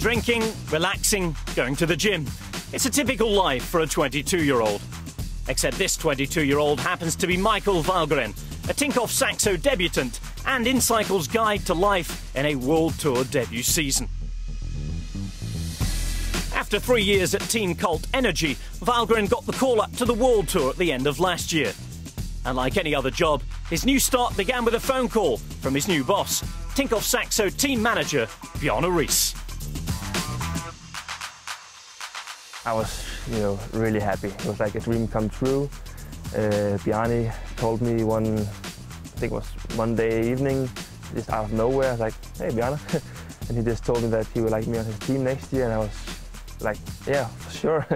Drinking, relaxing, going to the gym. It's a typical life for a 22-year-old. Except this 22-year-old happens to be Michael Valgren, a Tinkoff-Saxo debutant and inCycle's guide to life in a World Tour debut season. After 3 years at Team Cult Energy, Valgren got the call up to the World Tour at the end of last year. And like any other job, his new start began with a phone call from his new boss, Tinkoff-Saxo team manager Bjarne Riis. I was, really happy. It was like a dream come true. Bjarne told me one day evening, just out of nowhere, I was like, "Hey, Bjarne," and he just told me that he would like me on his team next year, and I was like, "Yeah, for sure,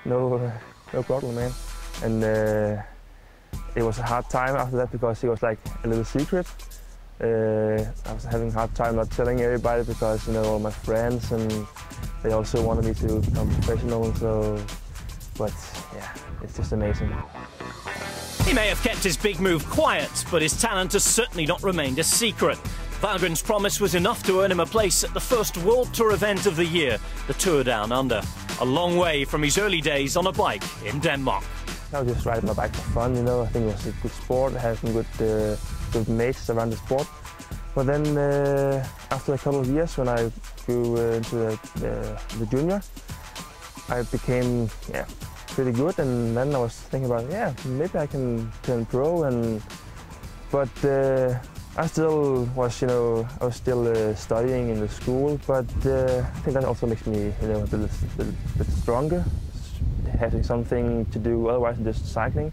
no problem, man." And it was a hard time after that because it was like a little secret. I was having a hard time not telling everybody because all my friends, and they also wanted me to become professional. But yeah, it's just amazing. He may have kept his big move quiet, but his talent has certainly not remained a secret. Valgren's promise was enough to earn him a place at the first World Tour event of the year, the Tour Down Under, a long way from his early days on a bike in Denmark. I was just riding my bike for fun, I think it was a good sport. I had some good mates around the sport. But then after a couple of years, when I grew into the junior, I became pretty good, and then I was thinking about maybe I can turn pro. But I still was studying in the school. But I think that also makes me a bit stronger, having something to do otherwise than just cycling.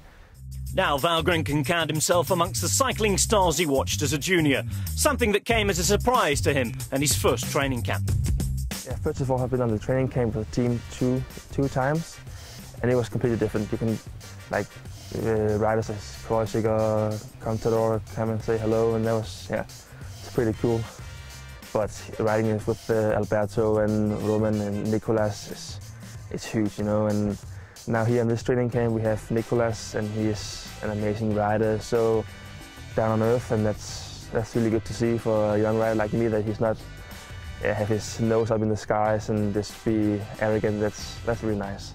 Now Valgren can count himself amongst the cycling stars he watched as a junior, something that came as a surprise to him and his first training camp. Yeah, first of all, I've been on the training camp with the team two times, and it was completely different. You can, riders as Corsica, Contador, come and say hello, and that was, it's pretty cool. But riding it with Alberto and Roman and Nicolas, it's huge, and now here in this training camp we have Nicolas, and he is an amazing rider, so down on earth, and that's really good to see for a young rider like me, that he's not have his nose up in the skies and just be arrogant. That's really nice.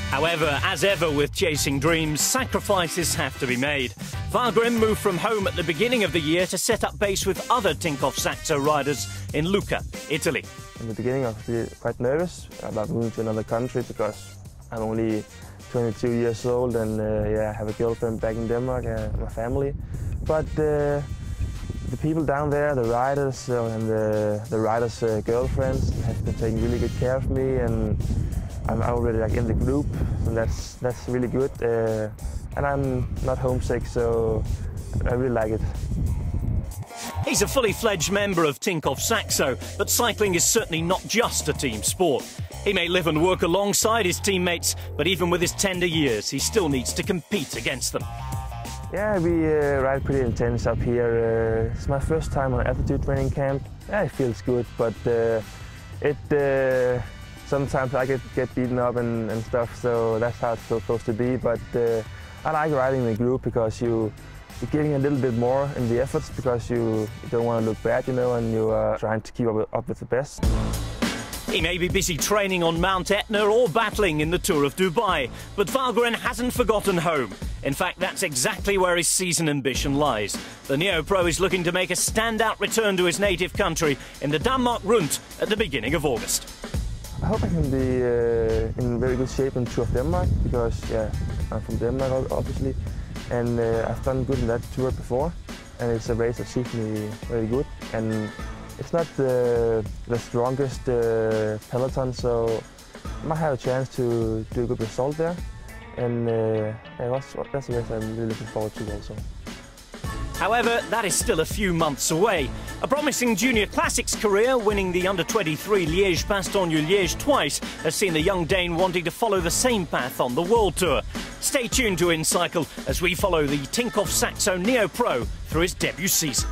However, as ever with chasing dreams, sacrifices have to be made. Valgren moved from home at the beginning of the year to set up base with other Tinkoff-Saxo riders in Lucca, Italy. In the beginning I was quite nervous about moving to another country because I'm only 22 years old, and I have a girlfriend back in Denmark, my family. But the people down there, the riders and the riders' girlfriends, have been taking really good care of me, and I'm already in the group, and that's really good. And I'm not homesick, so I really like it. He's a fully fledged member of Tinkoff-Saxo, but cycling is certainly not just a team sport. He may live and work alongside his teammates, but even with his tender years, he still needs to compete against them. Yeah, we ride pretty intense up here. It's my first time on altitude training camp. Yeah, it feels good, but sometimes I get beaten up and stuff, so that's how it's supposed to be. But I like riding in the group because you're giving a little bit more in the efforts because you don't want to look bad, and you are trying to keep up with the best. He may be busy training on Mount Etna or battling in the Tour of Dubai, but Valgren hasn't forgotten home. In fact, that's exactly where his season ambition lies. The Neo-Pro is looking to make a standout return to his native country in the Denmark Rundt at the beginning of August. I hope I can be in very good shape in Tour of Denmark because, I'm from Denmark, obviously, and I've done good in that tour before, and it's a race that suits me very good. And it's not the strongest peloton, so I might have a chance to do a good result there. And that's a race I'm really looking forward to also. However, that is still a few months away. A promising junior classics career, winning the under-23 Liège-Bastogne-Liège twice, has seen the young Dane wanting to follow the same path on the World Tour. Stay tuned to inCycle as we follow the Tinkoff-Saxo Neo-Pro through his debut season.